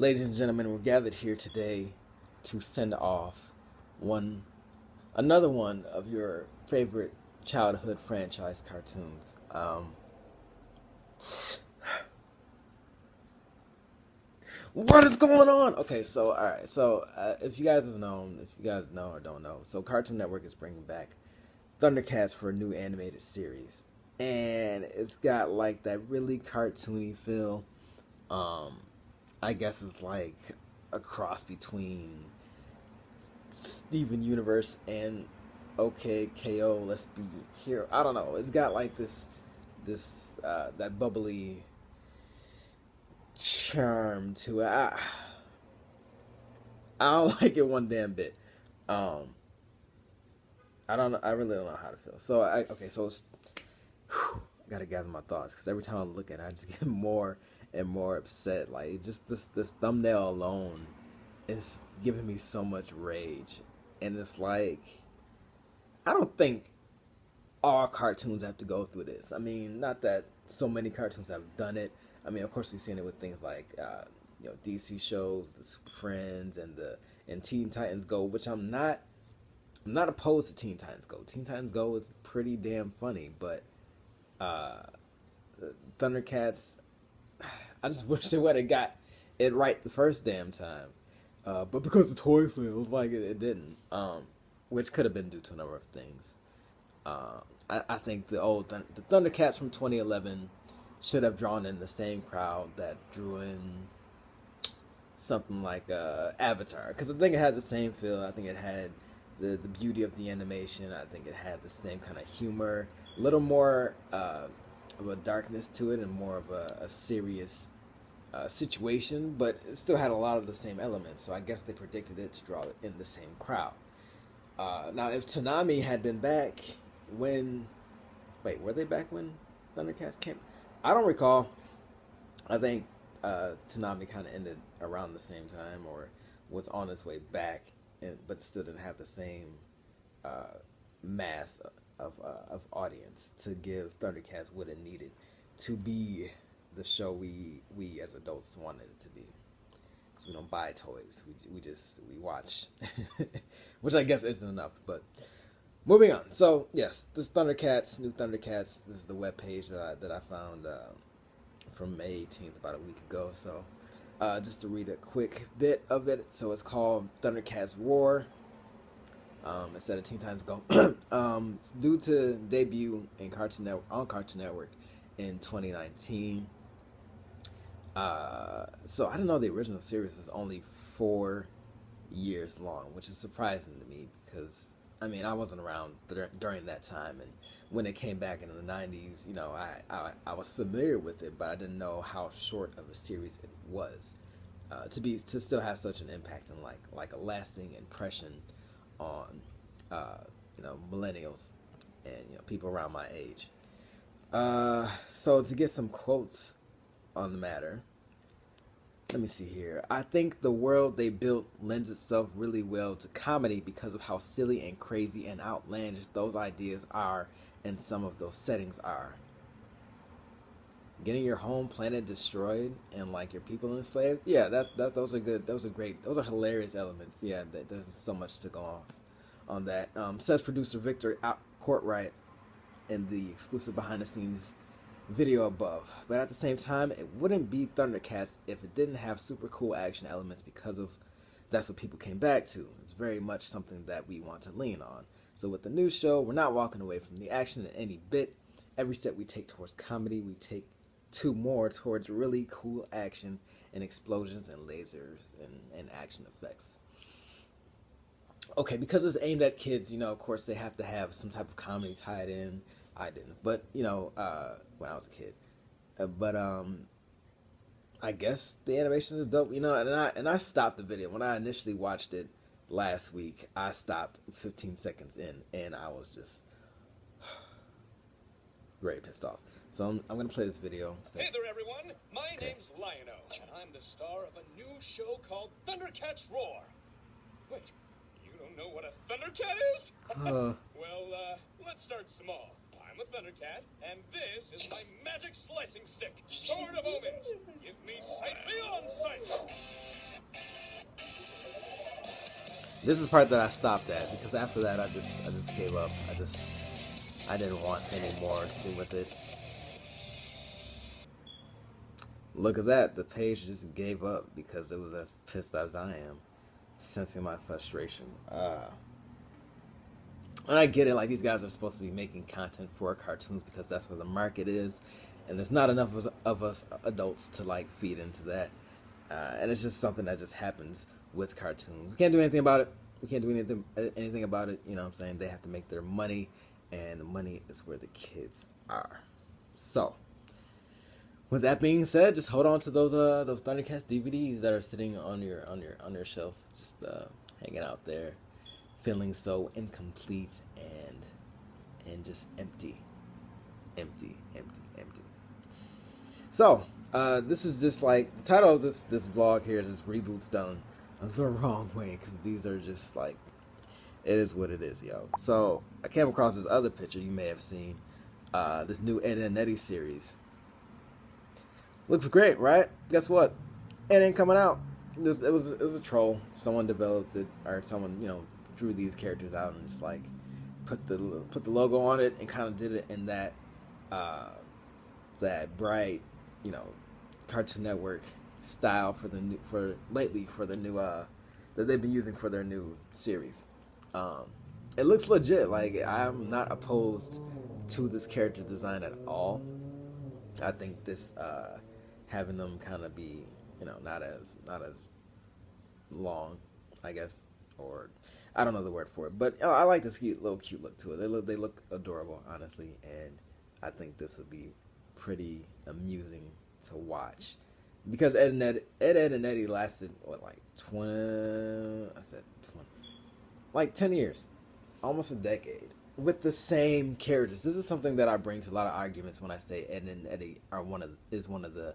Ladies and gentlemen, we're gathered here today to send off another one of your favorite childhood franchise cartoons. What is going on? Okay, so all right, so if you guys know or don't know, so Cartoon Network is bringing back Thundercats for a new animated series, and it's got like that really cartoony feel. I guess it's like a cross between Steven Universe and OK KO. Let's be here. I don't know. It's got like this that bubbly charm to it. I don't like it one damn bit. I don't know. I really don't know how to feel. So I gotta gather my thoughts because every time I look at it, I just get more and more upset. Like just this thumbnail alone is giving me so much rage, and it's like I don't think all cartoons have to go through this. I mean, not that so many cartoons have done it. I mean, of course, we've seen it with things like DC shows, the Super Friends, and Teen Titans Go, which I'm not opposed to Teen Titans Go. Teen Titans Go is pretty damn funny, but Thundercats, I just wish they would have got it right the first damn time. But because the toy sales, like it didn't, which could have been due to a number of things. I think the Thundercats from 2011 should have drawn in the same crowd that drew in something like Avatar, because I think it had the same feel. I think it had the beauty of the animation. I think it had the same kind of humor, a little more of a darkness to it, and more of a serious situation, but it still had a lot of the same elements. So I guess they predicted it to draw in the same crowd. Now, if Toonami had been back when, were they back when Thundercats came? I don't recall. I think Toonami kind of ended around the same time, or was on its way back, but still didn't have the same mass of audience to give Thundercats what it needed to be the show we as adults wanted it to be. Because we don't buy toys, we watch, which I guess isn't enough. But moving on. So yes, this new Thundercats. This is the webpage that I found from May 18th, about a week ago. So just to read a quick bit of it. So it's called Thundercats Roar. Instead of Teen Titans Go. It's due to debut on Cartoon Network in 2019. So I didn't know the original series is only 4 years long, which is surprising to me because I mean I wasn't around during that time, and when it came back in the 90s, you know, I was familiar with it, but I didn't know how short of a series it was to still have such an impact and like a lasting impression on millennials and people around my age. So to get some quotes on the matter, let me see here. I think the world they built lends itself really well to comedy because of how silly and crazy and outlandish those ideas are, and some of those settings are. Getting your home planet destroyed and like your people enslaved, yeah, those are good. Those are great. Those are hilarious elements. Yeah, there's so much to go off on that. Says producer Victor Courtright in the exclusive behind the scenes video above. But at the same time, it wouldn't be Thundercats if it didn't have super cool action elements, because of that's what people came back to. It's very much something that we want to lean on. So with the new show, we're not walking away from the action in any bit. Every step we take towards comedy, we take 2 more towards really cool action and explosions and lasers and action effects. Okay, because it's aimed at kids, of course they have to have some type of comedy tied in. I didn't, but when I was a kid, I guess the animation is dope, and I stopped the video when I initially watched it last week. I stopped 15 seconds in, and I was just very pissed off. So I'm gonna play this video. Hey there, everyone! My name's Lion-O, and I'm the star of a new show called Thundercats Roar. Wait, you don't know what a Thundercat is? Well, let's start small. I'm a Thundercat, and this is my magic slicing stick, Sword of Omens. Give me sight beyond sight. This is the part that I stopped at, because after that I just gave up. I didn't want any more to do with it. Look at that. The page just gave up because it was as pissed as I am, sensing my frustration. And I get it, like, these guys are supposed to be making content for cartoons because that's where the market is, and there's not enough of us adults to, like, feed into that. And it's just something that just happens with cartoons. We can't do anything about it. We can't do anything about it. You know what I'm saying? They have to make their money, and the money is where the kids are. So, with that being said, just hold on to those Thundercats DVDs that are sitting on your shelf, just hanging out there, feeling so incomplete and just empty. So, this is just like, the title of this vlog here is just Reboots done the wrong way, because these are just like, it is what it is, yo. So, I came across this other picture you may have seen, this new Edd and Eddy series. Looks great, right? Guess what? It ain't coming out. It was a troll. Someone developed it, or someone, you know, drew these characters out and just like put the logo on it and kind of did it in that bright, you know, Cartoon Network style for the new that they've been using for their new series. It looks legit. Like, I'm not opposed to this character design at all. I think this having them kind of be, you know, not as long, I guess, or I don't know the word for it, but I like this cute look to it. They look adorable, honestly, and I think this would be pretty amusing to watch, because Edd and Eddy lasted what, like 20? I said 20, like 10 years, almost a decade, with the same characters. This is something that I bring to a lot of arguments when I say Edd and Eddy is one of the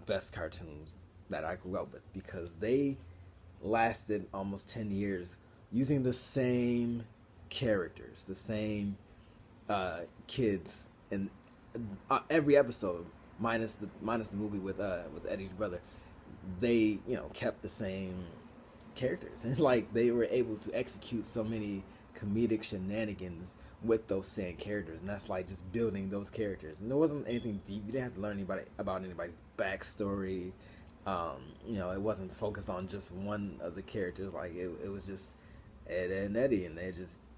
best cartoons that I grew up with, because they lasted almost 10 years using the same characters, the same kids in every episode, minus the movie with Eddie's brother. They, you know, kept the same characters, and like, they were able to execute so many comedic shenanigans with those same characters, and that's like just building those characters. And there wasn't anything deep. You didn't have to learn about anybody's backstory. You know, it wasn't focused on just one of the characters. Like, it was just Edd and Eddy, and they're just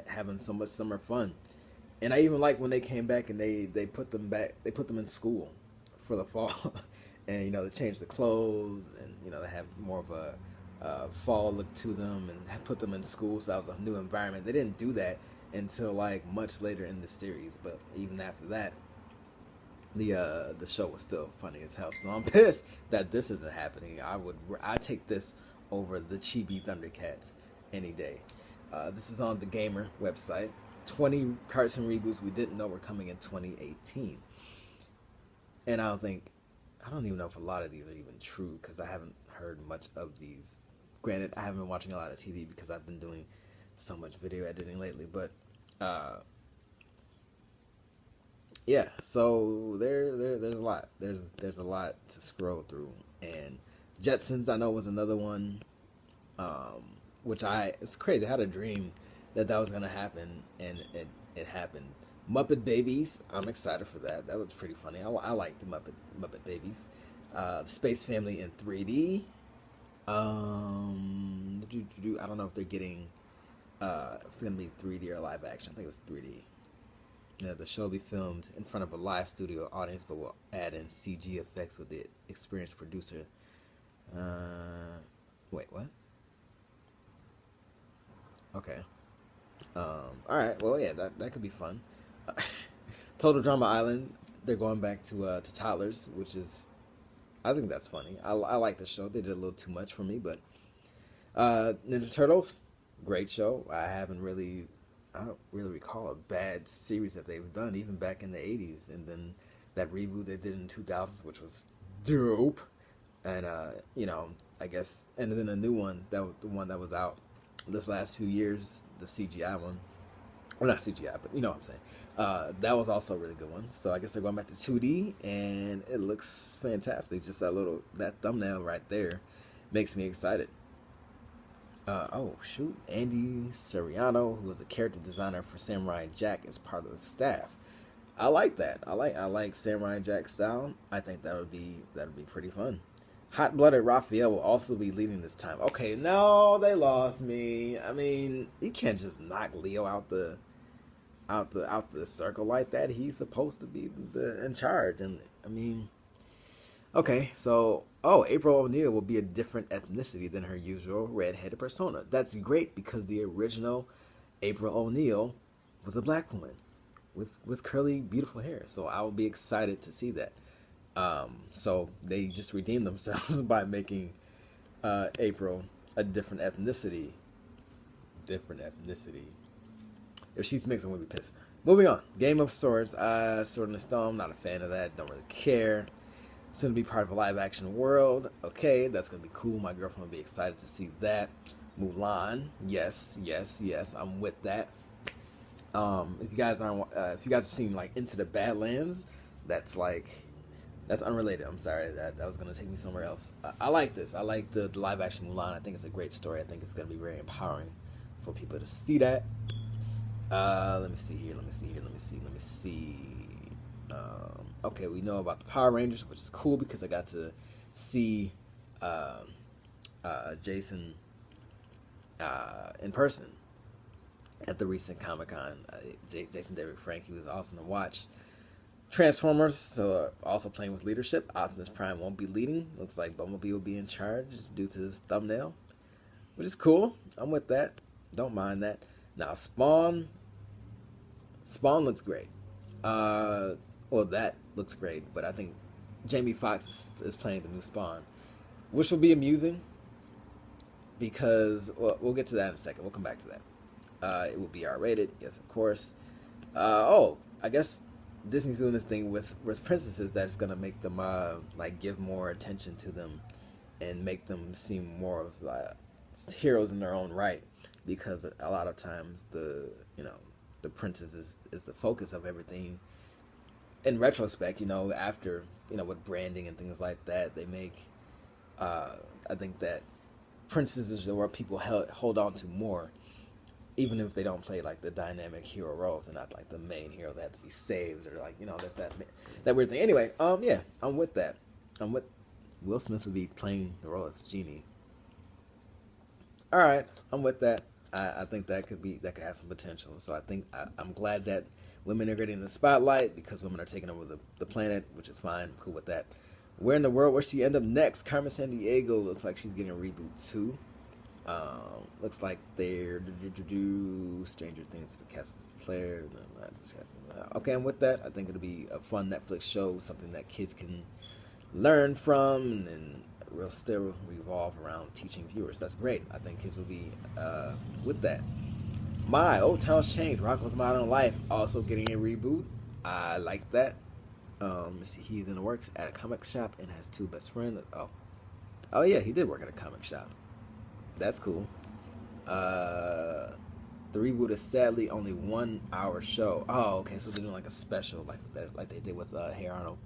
having so much summer fun. And I even like when they came back and they put them in school for the fall, and you know, they changed the clothes, and you know, they have more of a fall look to them, and put them in school, so that was a new environment. They didn't do that until like much later in the series, but even after that, the show was still funny as hell. So I'm pissed that this isn't happening. I take this over the chibi Thundercats any day. This is on the Gamer website. 20 cartoon reboots we didn't know were coming in 2018, and I don't even know if a lot of these are even true, because I haven't heard much of these. Granted, I haven't been watching a lot of TV because I've been doing so much video editing lately, but yeah, so there's a lot. There's a lot to scroll through. And Jetsons, I know, was another one, which it's crazy. I had a dream that was gonna happen, and it happened. Muppet Babies, I'm excited for that. That was pretty funny. I like the Muppet Babies. Space Family in 3D. I don't know if they're getting if it's gonna be 3D or live action. I think it was 3D. Yeah, the show will be filmed in front of a live studio audience, but will add in CG effects with the experienced producer. Wait, what? Okay. Alright, well, yeah, that could be fun. Total Drama Island, they're going back to toddlers, which is, I think that's funny. I like the show. They did a little too much for me, but Ninja Turtles, great show. I don't really recall a bad series that they've done, even back in the 80s. And then that reboot they did in 2000s, which was dope. And, you know, I guess, and then a new one, the one that was out this last few years, the CGI one. Well, not CGI, but you know what I'm saying. That was also a really good one. So I guess they're going back to 2D, and it looks fantastic. Just that thumbnail right there makes me excited. Oh shoot, Andy Soriano, who was a character designer for Samurai Jack, is part of the staff. I like that. I like Samurai Jack's style. I think that'd be pretty fun. Hot Blooded Raphael will also be leading this time. Okay, no, they lost me. I mean, you can't just knock Leo out the circle like that. He's supposed to be in charge, and I mean, okay, so April O'Neil will be a different ethnicity than her usual red-headed persona. That's great because the original April O'Neil was a black woman with curly, beautiful hair. So I will be excited to see that. So they just redeemed themselves by making April a different ethnicity. Different ethnicity. If she's mixed, I'm gonna be pissed. Moving on. Game of Swords. Sword in the Stone. Not a fan of that. Don't really care. It's gonna be part of a live action world. Okay, that's gonna be cool. My girlfriend will be excited to see that. Mulan. Yes, yes, yes. I'm with that. If you guys have seen like Into the Badlands, that's unrelated. I'm sorry, that was gonna take me somewhere else. I like this. I like the live action Mulan. I think it's a great story. I think it's gonna be very empowering for people to see that. Let me see here. Okay, we know about the Power Rangers, which is cool because I got to see Jason in person at the recent Comic-Con. Jason David Frank, he was awesome to watch. Transformers, so also playing with leadership. Optimus Prime won't be leading. Looks like Bumblebee will be in charge due to his thumbnail, which is cool. I'm with that. Don't mind that. Now Spawn looks great. Well, that looks great, but I think Jamie Foxx is playing the new Spawn, which will be amusing because we'll get to that in a second. We'll come back to that. It will be R-rated, yes, of course. I guess Disney's doing this thing with princesses that's gonna make them like give more attention to them and make them seem more of heroes in their own right, because a lot of times the princess is the focus of everything. In retrospect, after with branding and things like that, they make I think that princesses are what people hold on to more, even if they don't play like the dynamic hero role. If they're not like the main hero, they have to be saved, or like there's that weird thing. Anyway, yeah, I'm with that. I'm with Will Smith will be playing the role of Genie. All right, I'm with that. I think that could have some potential. So I think I'm glad that women are getting the spotlight because women are taking over the planet, which is fine. I'm cool with that. Where in the world will she end up next? Carmen Sandiego looks like she's getting a reboot too. Looks like they're Stranger Things cast as a player. Okay, I'm with that. I think it'll be a fun Netflix show, something that kids can learn from, and will still revolve around teaching viewers. That's great. I think kids will be with that. My Old Town's Changed. Rocco's Modern Life also getting a reboot. I like that. He's in the works at a comic shop and has two best friends. Oh yeah, he did work at a comic shop. That's cool. The reboot is sadly only 1 hour show. Oh, okay, so they're doing like a special like they did with Hey Arnold.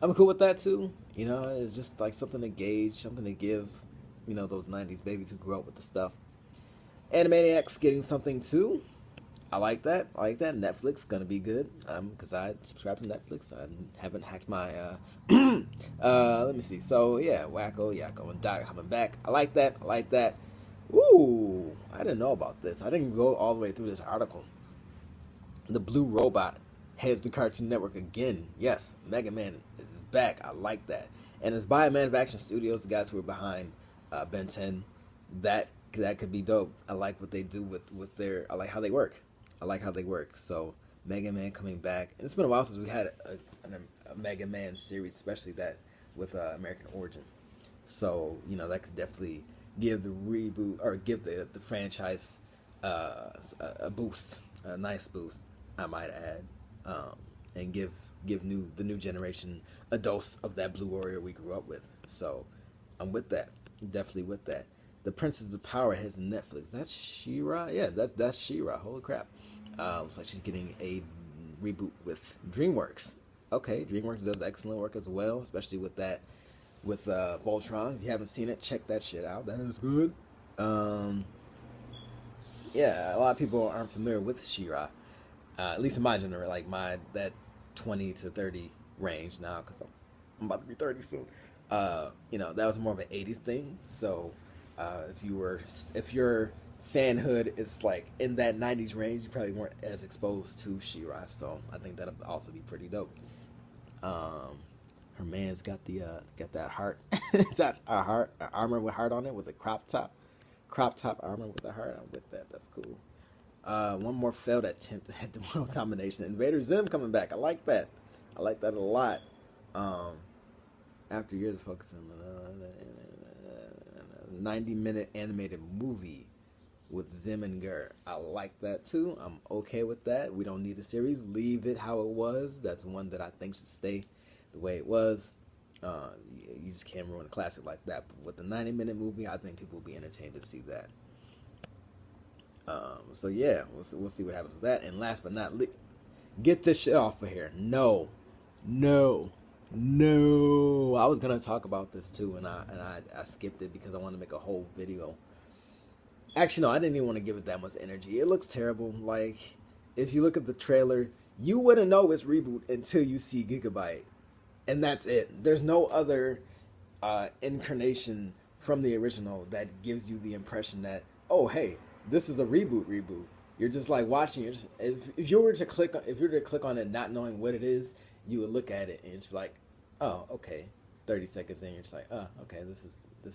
I'm cool with that too. It's just like something to gauge, something to give, those 90s babies who grew up with the stuff. Animaniacs getting something too. I like that. Netflix gonna be good. Because I subscribe to Netflix. I haven't hacked my let me see. So yeah, Wacko, Yakko, and Doc coming back. I like that. Ooh, I didn't know about this. I didn't go all the way through this article. The Blue Robot heads to Cartoon Network again. Yes, Mega Man is back. I like that. And it's by Manufacturing Studios, the guys who are behind Ben 10. That could be dope. I like what they do with their. I like how they work. So Mega Man coming back, and it's been a while since we had a Mega Man series, especially that with American Origin. So that could definitely give the reboot or give the franchise a boost, a nice boost, I might add, and give the new generation a dose of that Blue Warrior we grew up with. So I'm with that, definitely with that. The Princess of Power has Netflix. That's She-Ra? Yeah, that's She-Ra. Holy crap. Looks like she's getting a reboot with DreamWorks. Okay, DreamWorks does excellent work as well, especially with Voltron. If you haven't seen it, check that shit out. That is good. Um, yeah, a lot of people aren't familiar with She-Ra. At least in my generation, like that 20 to 30 range now, because I'm about to be 30 soon. That was more of an 80s thing. So, if your fanhood is like in that 90s range, you probably weren't as exposed to She-Ra. So I think that'll also be pretty dope. Um, Her man's got that heart. It's got a armor with heart on it with a crop top armor with a heart. I'm with that. That's cool. One more failed attempt at the world domination. Invader Zim coming back. I like that. I like that a lot. After years of focusing on a 90-minute animated movie with Zim and Gur. I like that too. I'm okay with that. We don't need a series. Leave it how it was. That's one that I think should stay the way it was. You just can't ruin a classic like that. But with the 90-minute movie, I think people will be entertained to see that. So yeah, we'll see what happens with that. And last but not least, get this shit off of here. No. I was gonna talk about this too, and I skipped it because I wanted to make a whole video. Actually, no, I didn't even want to give it that much energy. It looks terrible. Like, if you look at the trailer, you wouldn't know it's Reboot until you see Gigabyte, and that's it. There's no other incarnation from the original that gives you the impression that, oh, hey, this is a reboot. You're just like watching. If you were to click on it, not knowing what it is, you would look at it and it's like, oh, okay. 30 seconds in, you're just like, oh, okay, this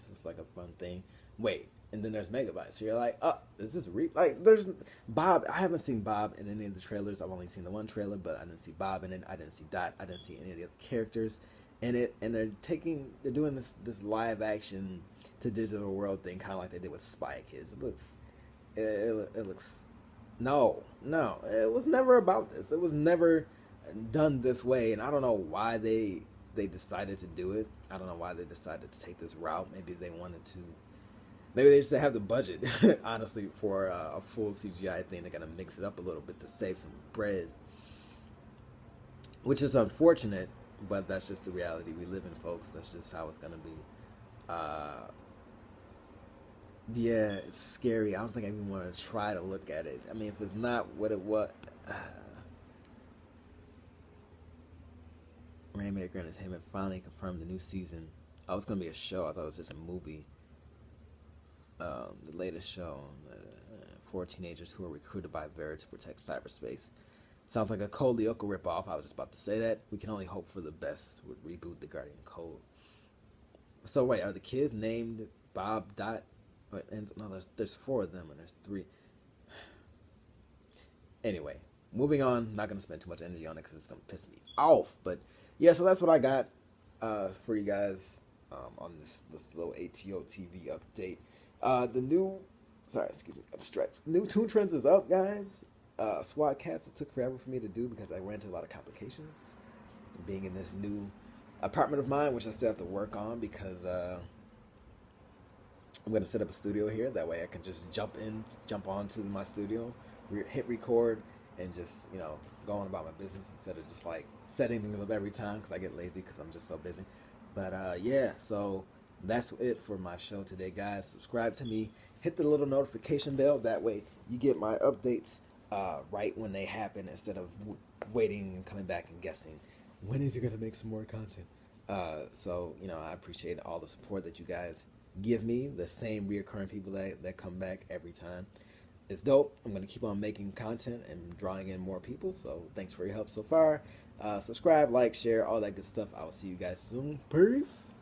is like a fun thing. Wait, and then there's Megabyte, so you're like, oh, is this like? There's Bob. I haven't seen Bob in any of the trailers. I've only seen the one trailer, but I didn't see Bob in it. I didn't see Dot. I didn't see any of the other characters in it. And they're doing this live action to digital world thing, kind of like they did with Spy Kids. It looks no, it was never about this. It was never done this way, and I don't know why they decided to do it. I don't know why they decided to take this route. Maybe they just have the budget, honestly, for a full CGI thing. They're gonna mix it up a little bit to save some bread, which is unfortunate, but that's just the reality we live in, folks. That's just how it's gonna be. Yeah, it's scary. I don't think I even want to try to look at it. I mean, if it's not what it was... Rainmaker Entertainment finally confirmed the new season. Oh, it's going to be a show. I thought it was just a movie. The latest show. 4 teenagers who are recruited by Vera to protect cyberspace. Sounds like a Code Lyoko ripoff. I was just about to say that. We can only hope for the best with Reboot the Guardian Code. So, wait, are the kids named Bob, Dot... No, there's 4 of them and there's 3. Anyway, moving on. Not going to spend too much energy on it because it's going to piss me off. But yeah, so that's what I got for you guys on this little ATO-TV update. Got distracted. New Toon Trends is up, guys. SWAT Cats, it took forever for me to do because I ran into a lot of complications. Being in this new apartment of mine, which I still have to work on because... I'm going to set up a studio here. That way I can just jump onto my studio, hit record, and just, go on about my business instead of just, like, setting things up every time because I get lazy because I'm just so busy. But, yeah, so that's it for my show today, guys. Subscribe to me. Hit the little notification bell. That way you get my updates right when they happen instead of waiting and coming back and guessing, when is he going to make some more content? So, I appreciate all the support that you guys give me, the same reoccurring people that come back every time. It's dope. I'm going to keep on making content and drawing in more people, so thanks for your help so far. Subscribe, like, share, all that good stuff. I will see you guys soon. Peace.